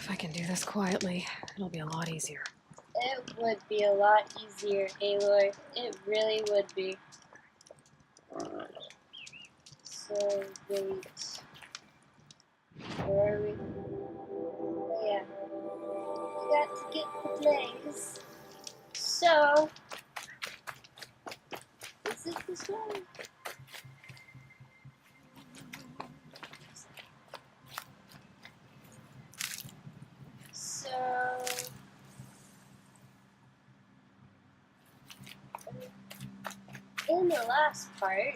If I can do this quietly, it'll be a lot easier. It would be a lot easier, Aloy. It really would be. So, wait. Where are we? Oh, yeah. We got to get the blaze. So, is it this way? So, in the last part,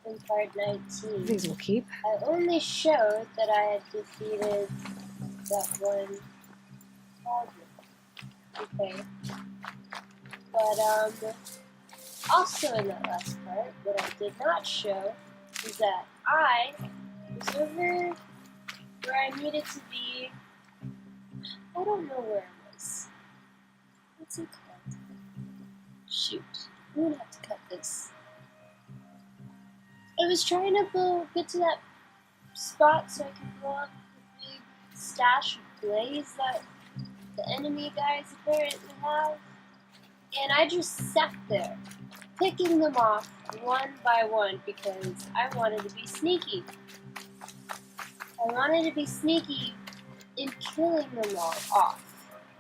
in part 19, These will keep. I only showed that I had defeated that one cauldron. Okay. But, also in that last part, what I did not show is that I was over where I needed to be. I don't know where it was. What's it called? Shoot. I'm gonna have to cut this. I was trying to get to that spot so I could blow up the big stash of blaze that the enemy guys apparently have. And I just sat there, picking them off one by one because I wanted to be sneaky. I wanted to be sneaky in killing them all off.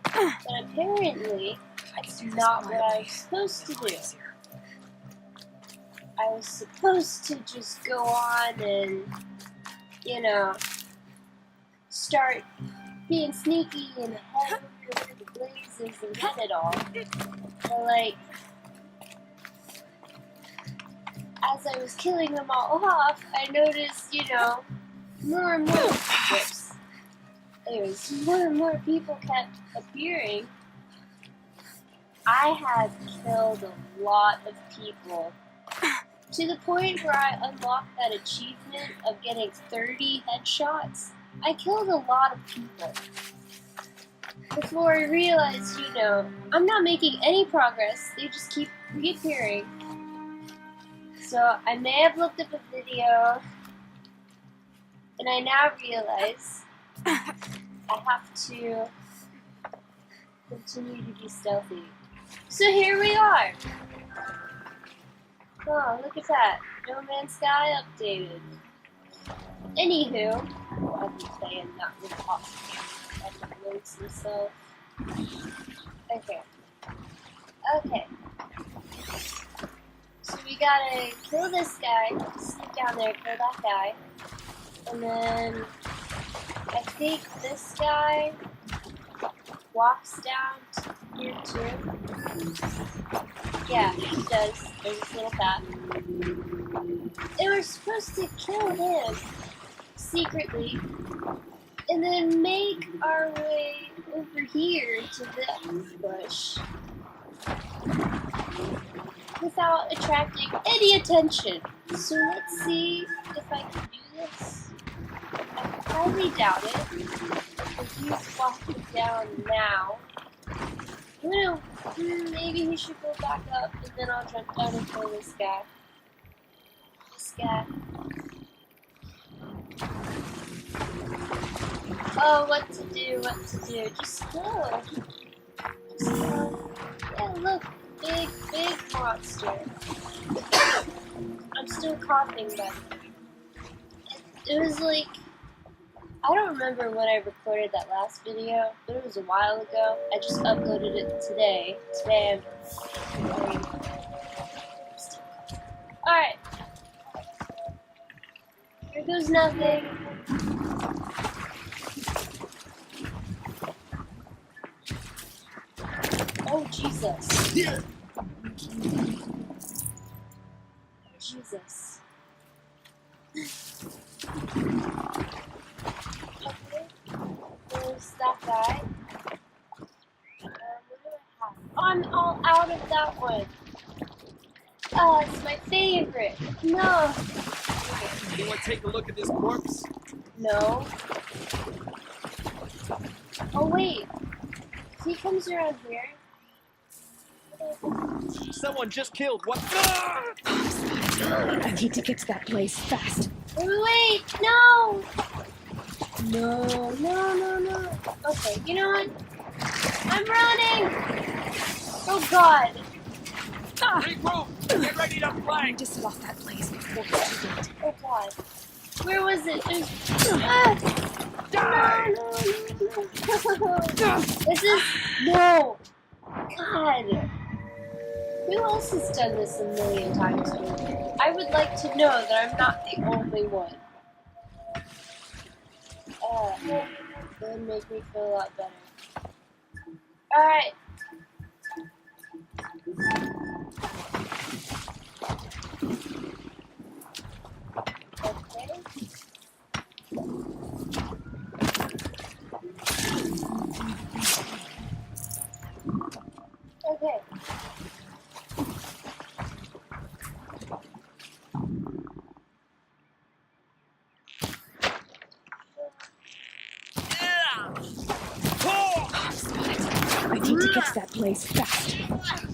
But apparently, that's not what I was supposed to do. I was supposed to just go on and, you know, start being sneaky and head over where the blaze is and get it all. But, like, as I was killing them all off, I noticed, you know, more and more more and more people kept appearing. I had killed a lot of people to the point where I unlocked that achievement of getting 30 headshots. I killed a lot of people before I realized, you know, I'm not making any progress. They just keep reappearing. So I may have looked up a video, and I now realize I have to continue to be stealthy. So here we are. Oh, look at that. No Man's Sky updated. Anywho, I've been playing not really awesome. I can load some stuff. Okay. So we gotta kill this guy, sneak down there, kill that guy. And then I think this guy walks down to here too. Yeah, he does. There's this little path. And we're supposed to kill him secretly and then make our way over here to this bush without attracting any attention. So let's see if I can do this. I highly doubt it, because he's walking down now. Maybe he should go back up, and then I'll jump down and kill this guy. Oh, what to do. Just go. Yeah, look. Big monster. I'm still coughing, but it was like, I don't remember when I recorded that last video, but it was a while ago. I just uploaded it today. Today I'm alright. Here goes nothing. Oh, Jesus. Yeah. Jesus. There's that guy. What do I have? I'm all out of that one. Oh, it's my favorite. No. Anyone take a look at this corpse? No. Oh, wait. If he comes around here. Someone just killed what? I need to get to that place fast. Wait, no! No, no, no, no. Okay, you know what? I'm running! Oh god! Regroup! Get ready to I flank! need to set off that blaze before it's too late. Oh god. Where was it? There's... Die! No. This is... No! God! Who else has done this a million times before? I would like to know that I'm not the only one. That would make me feel a lot better. Alright. Okay. Okay. I need to get to that blaze fast.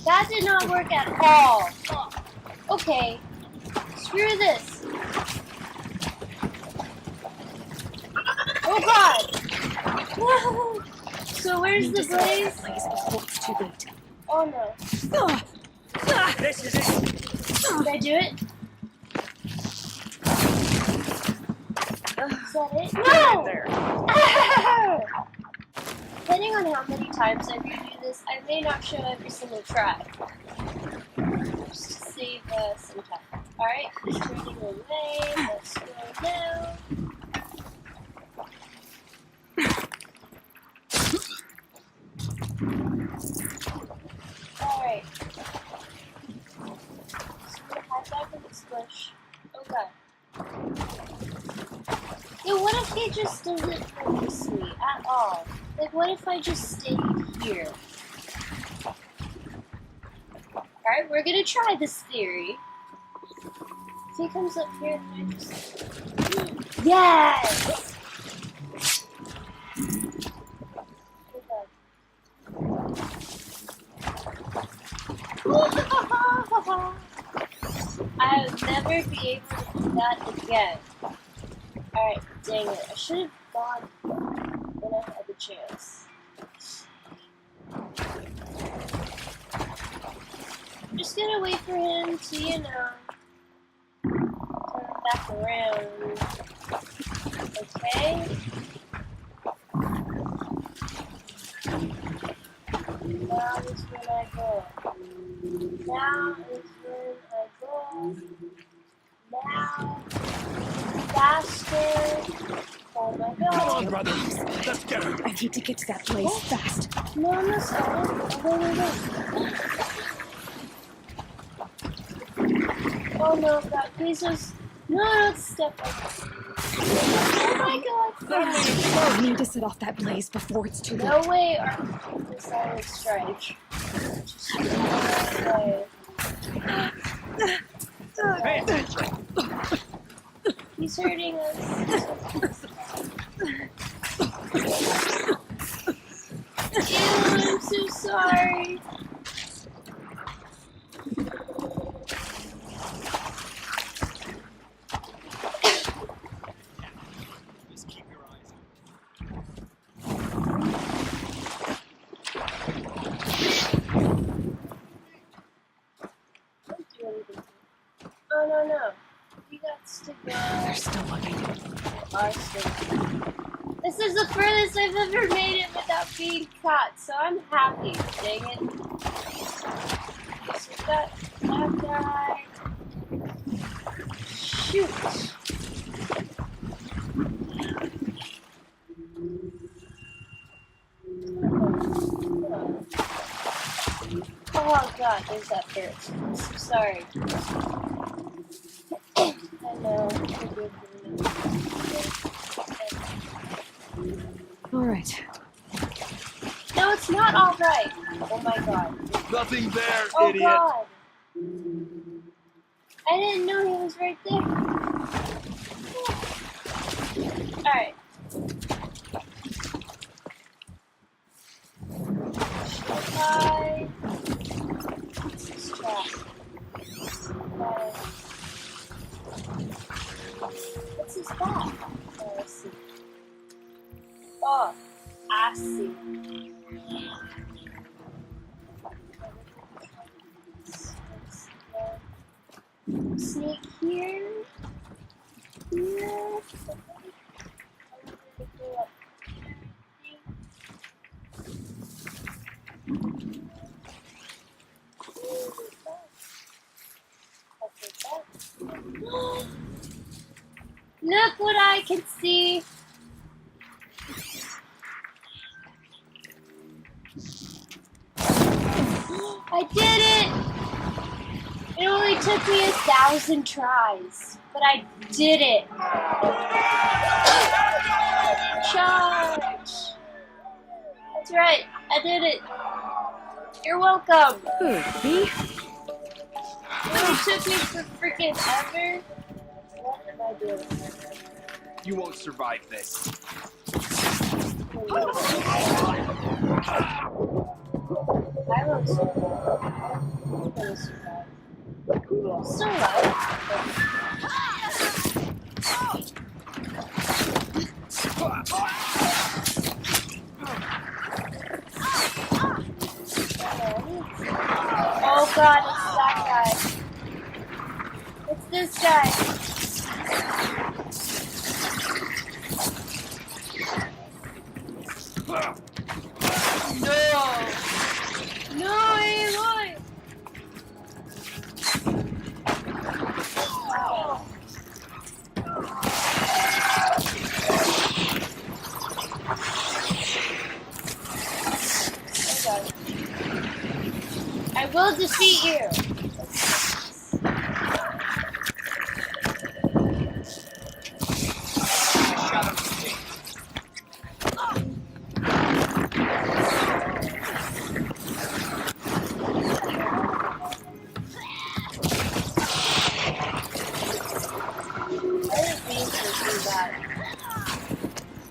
That did not work at all. Okay. Screw this. Oh god! Whoa. So where's the blaze? Blaze before it's too late. Oh no. This is it! Did I do it? Is that it? No! There. Depending on how many times I redo this, I may not show every single try. Just to save some time. Alright, he's turning away. Let's go now. Alright. Just gonna hide back in the squish. Oh god. Yo, what if he just doesn't notice me at all? Like, what if I just stayed here? Alright, we're gonna try this theory. If he comes up here, then I just... Yes! I'll never be able to do that again. Alright, dang it. I should have gone when I had the chance. I'm just gonna wait for him to, you know, turn back around. Okay? Now is when I go. Now is when I go. Now. Faster. Oh my god. Come on, brother! Let's get her! I need to get to that blaze fast. No, I'm not sorry. Oh, oh no, God, please just... No, don't step on me. Oh my god. I need to set off that blaze before it's too late. No way are the silent strike. No way. Pay attention! He's hurting us. Ew, I'm so sorry. Just keep your eyes Don't do anything. Oh, no, no. We got to go. They're still looking. This is the furthest I've ever made it without being caught, so I'm happy. Dang it. So we got that guy. Shoot. Oh god, there's that bird. I'm so sorry. I know. Alright. No, it's not alright. Oh my god. Nothing there, Oh idiot! god. I didn't know he was right there. Alright. Bye. This is trap. What's his back? Oh, let's see. Oh, I see. Sneak here. Here. Look what I can see. I did it! It only took me 1,000 tries, but I did it. Charge! That's right, I did it. You're welcome. Who, me? It took me for freaking ever. What am I doing? You won't survive this. I won't survive. I'm gonna survive. Solo. Oh god, it's that guy. It's this guy. No! No, Aloy! I will defeat you.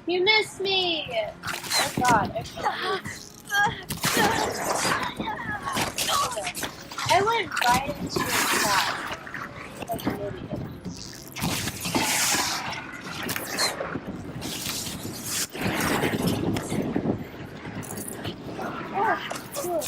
You missed me! Oh god, I can't I went right into his trap. Like an idiot. Oh, cool.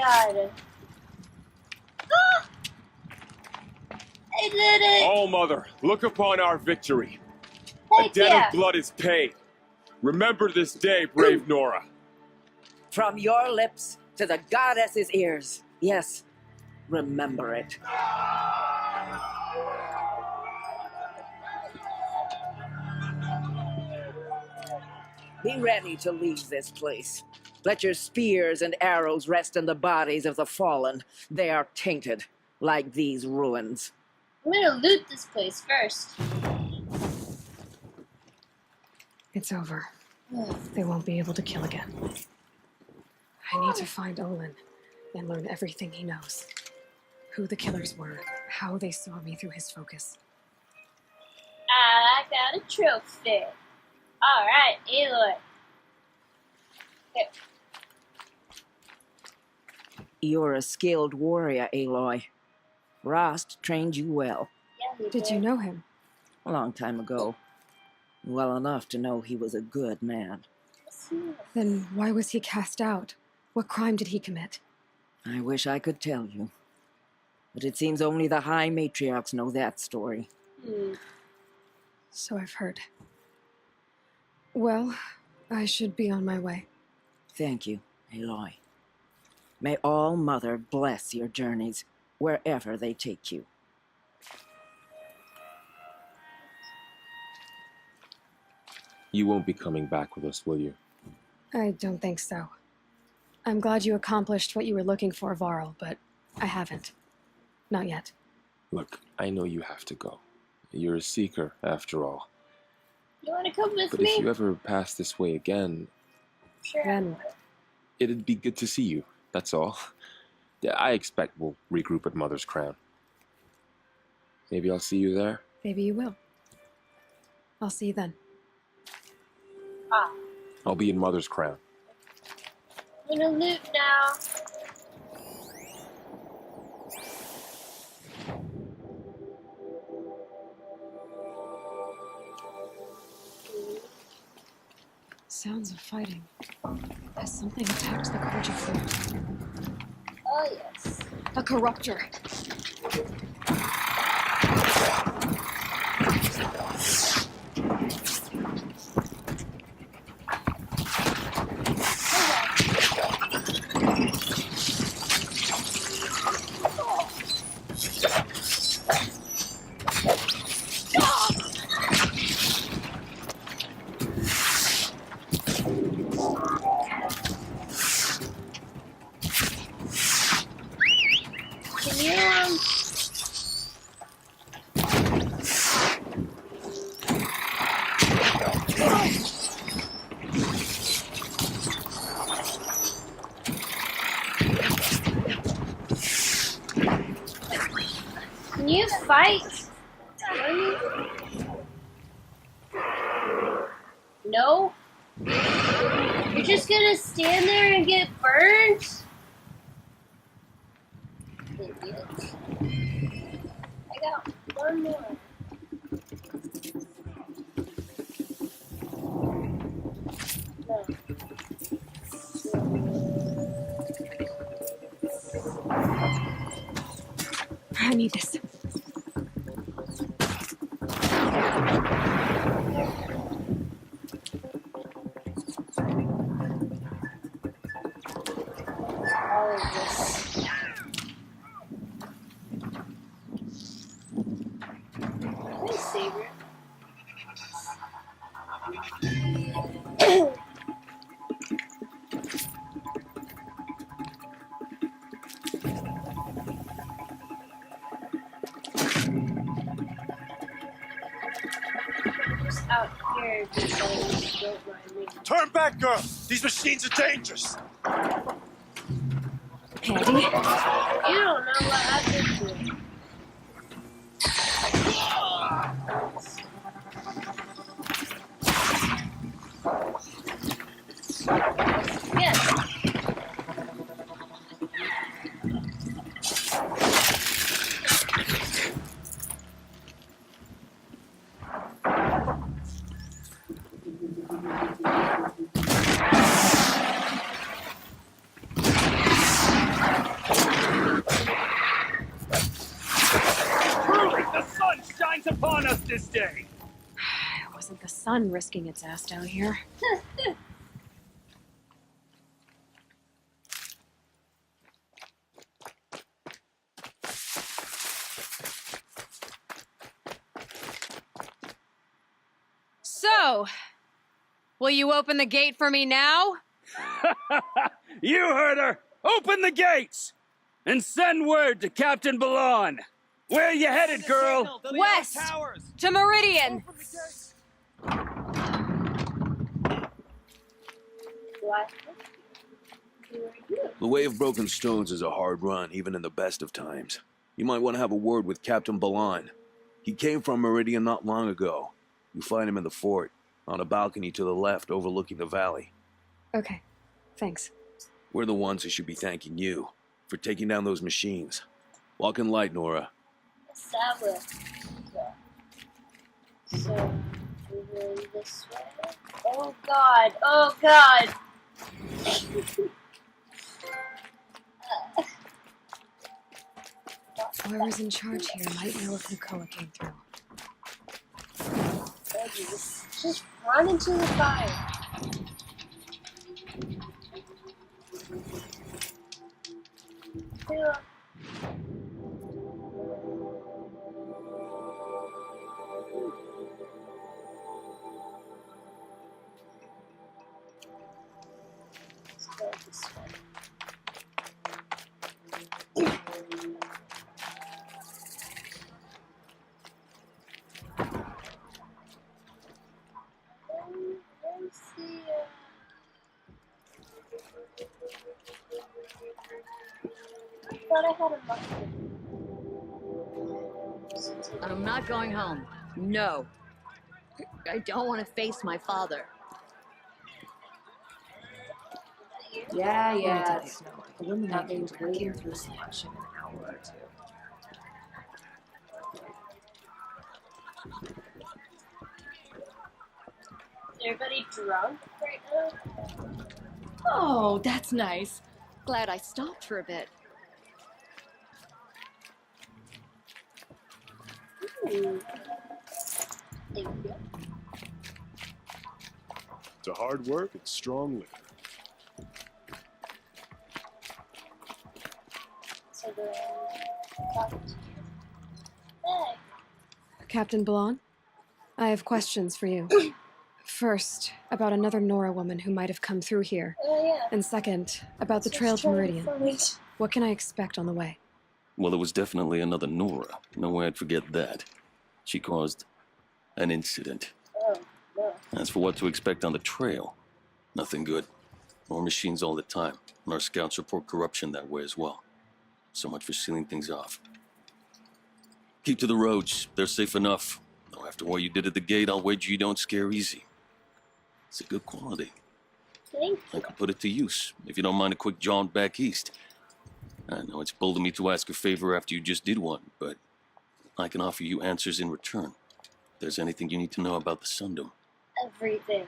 God. I did it! Oh, Mother, look upon our victory. Heck A debt yeah. of blood is paid. Remember this day, brave Nora. From your lips to the goddess's ears. Yes, remember it. Be ready to leave this place. Let your spears and arrows rest in the bodies of the fallen. They are tainted, like these ruins. I'm gonna loot this place first. It's over. They won't be able to kill again. I need to find Olin and learn everything he knows. Who the killers were, how they saw me through his focus. I got a trophy. Alright, Aloy. Okay. You're a skilled warrior, Aloy. Rost trained you well. Yeah, Did you know him? A long time ago. Well enough to know he was a good man. Then why was he cast out? What crime did he commit? I wish I could tell you. But it seems only the High Matriarchs know that story. So I've heard. Well, I should be on my way. Thank you, Aloy. May All Mother bless your journeys, wherever they take you. You won't be coming back with us, will you? I don't think so. I'm glad you accomplished what you were looking for, Varl, but I haven't. Not yet. Look, I know you have to go. You're a seeker, after all. You want to come with But me? if you ever pass this way again, Sure. Then, it'd be good to see you, that's all. Yeah, I expect we'll regroup at Mother's Crown. Maybe I'll see you there? maybe you will. I'll see you then. Ah, I'll be in Mother's Crown. I'm gonna loot now. Sounds of fighting. Has something attacked the Corja fort? Oh yes. A corruptor. Can you Can you fight? No? You're just gonna stand there and get burned? Idiot. I got one more. No. I need this. All of this. Hey, Saber. Just out here because don't mind me. Turn back, girl! These machines are dangerous! Handy? You don't know what happened to it. Yes. Truly, the sun shines upon us this day! It wasn't the sun risking its ass down here. So, will you open the gate for me now? You heard her! Open the gates! And send word to Captain Ballon! Where you headed, girl? West! To Meridian! What? Who are you? The Way of Broken Stones is a hard run, even in the best of times. You might want to have a word with Captain Ballon. He came from Meridian not long ago. You find him in the fort, on a balcony to the left overlooking the valley. Okay, thanks. We're the ones who should be thanking you for taking down those machines. Walk in light, Nora. Yes, I will. So, we're going this way. Oh god, oh god! Whoever's in charge here might know if Nukoa came through. Oh, just run into the fire. Yeah. I had a mushroom. I'm not going home. No. I don't want to face my father. Let me tell you, the woman I came to came through selection in an hour or two. Is everybody drunk right now? Oh, that's nice. Glad I stopped for a bit. Ooh. Thank you. To hard work and strong liquor. So the hey. Captain Blanc, I have questions for you. First, about another Nora woman who might have come through here. Oh yeah. And second, about the trail to Meridian. What can I expect on the way? Well, it was definitely another Nora. No way I'd forget that. She caused an incident. Oh, no. As for what to expect on the trail, nothing good. More machines all the time, and our scouts report corruption that way as well. So much for sealing things off. Keep to the roads. They're safe enough. Though after what you did at the gate, I'll wager you don't scare easy. It's a good quality. Thank I you. could put it to use, if you don't mind a quick jaunt back east. I know it's bold of me to ask a favor after you just did one, but I can offer you answers in return. If there's anything you need to know about the Sundom. Everything.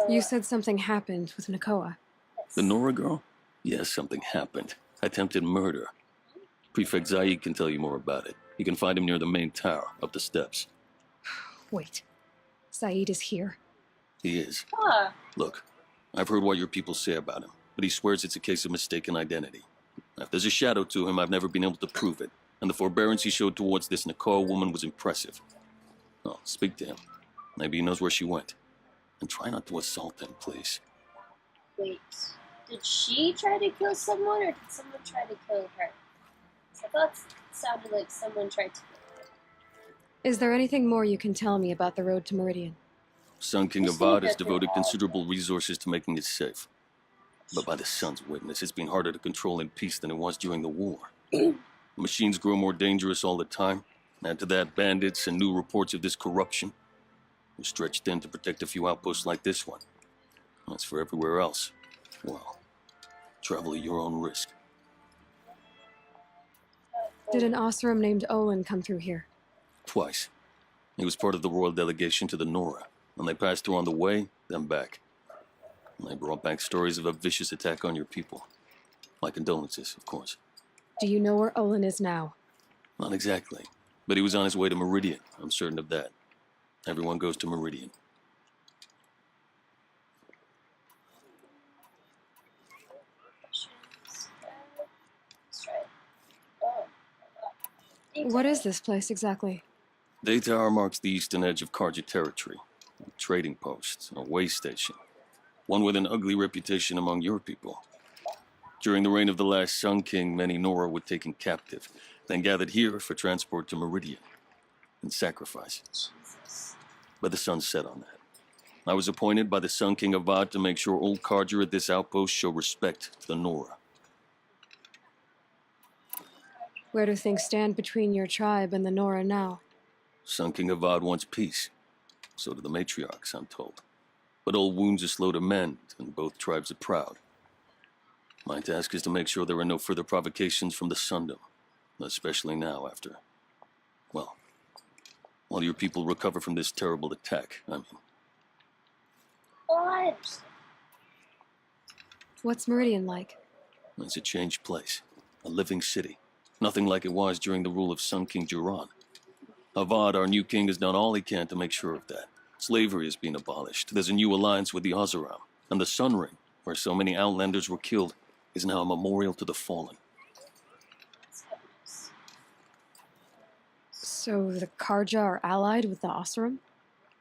You said something happened with Nakoa. The Nora girl? Yes, something happened. Attempted murder. Prefect Zaid can tell you more about it. You can find him near the main tower, up the steps. Wait, Saeed is here? He is. Huh. Look, I've heard what your people say about him, but he swears it's a case of mistaken identity. If there's a shadow to him, I've never been able to prove it, and the forbearance he showed towards this Nakoa woman was impressive. Oh, speak to him. Maybe he knows where she went. And try not to assault him, please. Wait. Did she try to kill someone, or did someone try to kill her? I thought it sounded like someone tried to kill her. Is there anything more you can tell me about the road to Meridian? Sun King Avad has devoted considerable resources to making it safe. But by the sun's witness, it's been harder to control in peace than it was during the war. Machines grow more dangerous all the time. Add to that bandits and new reports of this corruption. We're stretched thin to protect a few outposts like this one. As for everywhere else, well, travel at your own risk. Did an Osram named Olin come through here? Twice. He was part of the royal delegation to the Nora, and they passed through on the way, then back. And they brought back stories of a vicious attack on your people. My condolences, of course. Do you know where Olin is now? Not exactly, but he was on his way to Meridian. I'm certain of that. Everyone goes to Meridian. What is this place exactly? Day Tower marks the eastern edge of Karja territory. A trading post, a way station. One with an ugly reputation among your people. During the reign of the last Sun King, many Nora were taken captive, then gathered here for transport to Meridian and sacrifice. But the sun set on that. I was appointed by the Sun King Avad to make sure old Karja at this outpost show respect to the Nora. Where do things stand between your tribe and the Nora now? Sun King Avad wants peace. So do the matriarchs, I'm told. But old wounds are slow to mend, and both tribes are proud. My task is to make sure there are no further provocations from the Sundom, especially now after, well, while your people recover from this terrible attack, I mean. Oh, I understand. What's Meridian like? It's a changed place, a living city. Nothing like it was during the rule of Sun King Duran. Avad, our new king, has done all he can to make sure of that. Slavery has been abolished. There's a new alliance with the Oseram. And the Sun Ring, where so many Outlanders were killed, is now a memorial to the fallen. So the Karja are allied with the Oseram?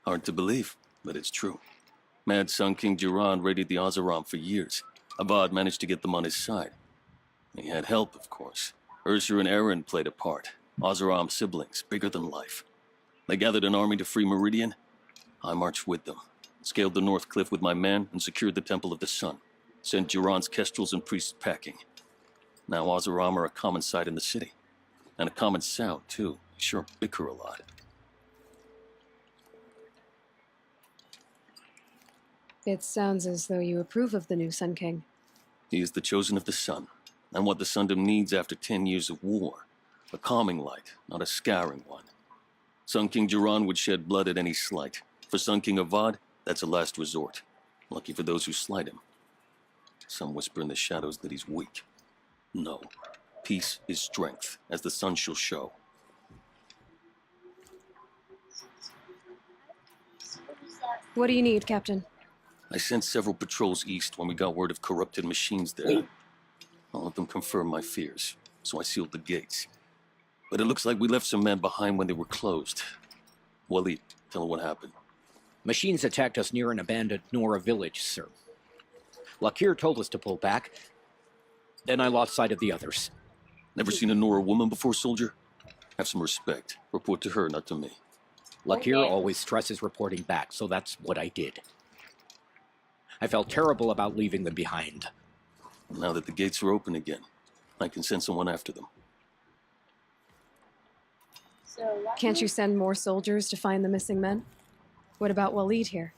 Hard to believe, but it's true. Mad Sun King Duran raided the Oseram for years. Avad managed to get them on his side. He had help, of course. Ursur and Eren played a part. Oseram siblings, bigger than life. They gathered an army to free Meridian. I marched with them. Scaled the North Cliff with my men and secured the Temple of the Sun. Sent Duran's kestrels and priests packing. Now Oseram are a common sight in the city. And a common sound, too. They sure bicker a lot. It sounds as though you approve of the new Sun King. He is the chosen of the Sun, and what the Sundom needs after 10 years of war. A calming light, not a scouring one. Sun King Duran would shed blood at any slight. For Sun King Avad, that's a last resort. Lucky for those who slight him. Some whisper in the shadows that he's weak. No. Peace is strength, as the sun shall show. What do you need, Captain? I sent several patrols east when we got word of corrupted machines there. All of them confirmed my fears, so I sealed the gates. But it looks like we left some men behind when they were closed. Walid, tell her what happened. Machines attacked us near an abandoned Nora village, sir. Lakir told us to pull back. Then I lost sight of the others. Never seen a Nora woman before, soldier? Have some respect. Report to her, not to me. Lakir always stresses reporting back, so that's what I did. I felt terrible about leaving them behind. Now that the gates are open again, I can send someone after them. Can't you send more soldiers to find the missing men? What about Walid here?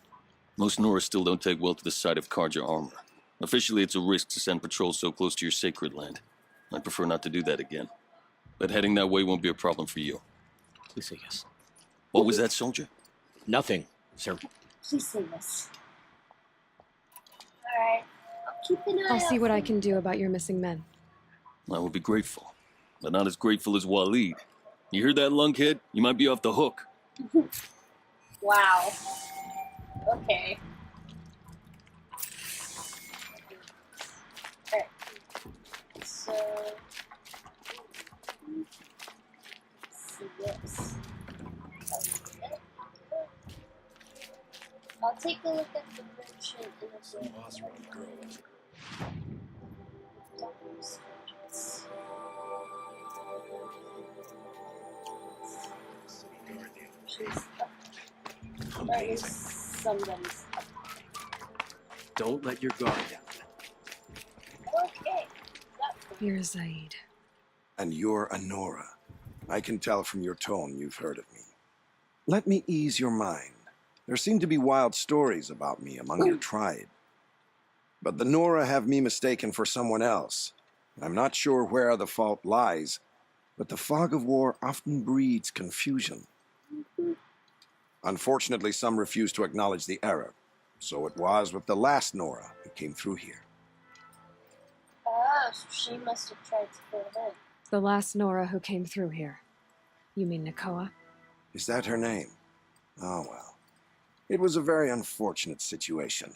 Most Nora still don't take well to the sight of Karja armor. Officially, it's a risk to send patrols so close to your sacred land. I'd prefer not to do that again. But heading that way won't be a problem for you. Please say yes. What was that, soldier? Nothing, sir. Please say yes. Alright. I'll keep an eye out. I'll see what I can do about your missing men. I will be grateful. But not as grateful as Walid. You hear that, lunkhead? You might be off the hook. Wow. Okay. Alright. So... let's see this. I'll take a look at the merchant in a bit. Somebody's up. Don't let your guard down. Okay. You're Zaid. And you're a Nora. I can tell from your tone you've heard of me. Let me ease your mind. There seem to be wild stories about me among your tribe. But the Nora have me mistaken for someone else. I'm not sure where the fault lies, but the fog of war often breeds confusion. Unfortunately, some refuse to acknowledge the error. So it was with the last Nora who came through here. Oh, so she must have tried to kill him. The last Nora who came through here. You mean Nakoa? Is that her name? Oh, well. It was a very unfortunate situation.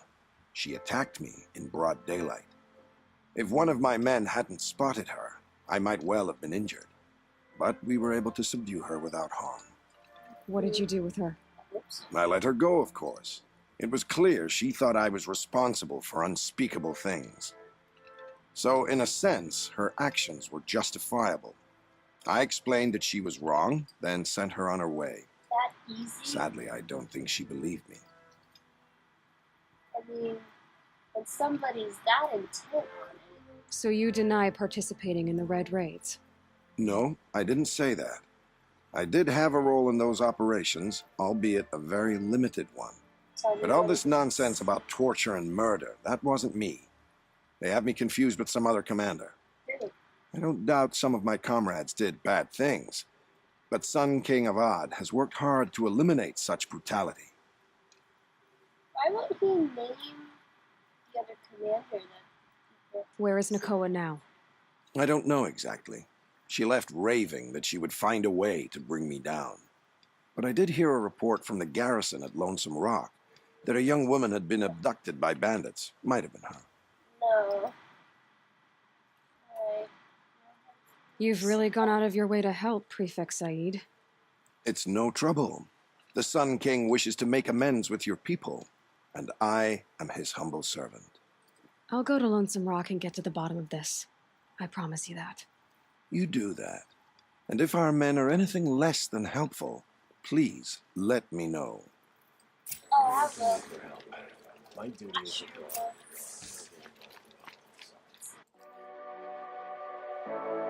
She attacked me in broad daylight. If one of my men hadn't spotted her, I might well have been injured. But we were able to subdue her without harm. What did you do with her? I let her go, of course. It was clear she thought I was responsible for unspeakable things. So, in a sense, her actions were justifiable. I explained that she was wrong, then sent her on her way. That easy? Sadly, I don't think she believed me. I mean, when somebody's that intent on it. So you deny participating in the Red Raids? No, I didn't say that. I did have a role in those operations, albeit a very limited one. But all this nonsense about torture and murder, that wasn't me. They have me confused with some other commander. Really? I don't doubt some of my comrades did bad things, but Sun King Avad has worked hard to eliminate such brutality. Why would he name the other commander then? Where is Nakoa now? I don't know exactly. She left raving that she would find a way to bring me down. But I did hear a report from the garrison at Lonesome Rock that a young woman had been abducted by bandits. Might have been her. No. You've really gone out of your way to help, Prefect Said. It's no trouble. The Sun King wishes to make amends with your people, and I am his humble servant. I'll go to Lonesome Rock and get to the bottom of this. I promise you that. You do that. And if our men are anything less than helpful, please let me know. Oh, I will. My duty I is should to go. go.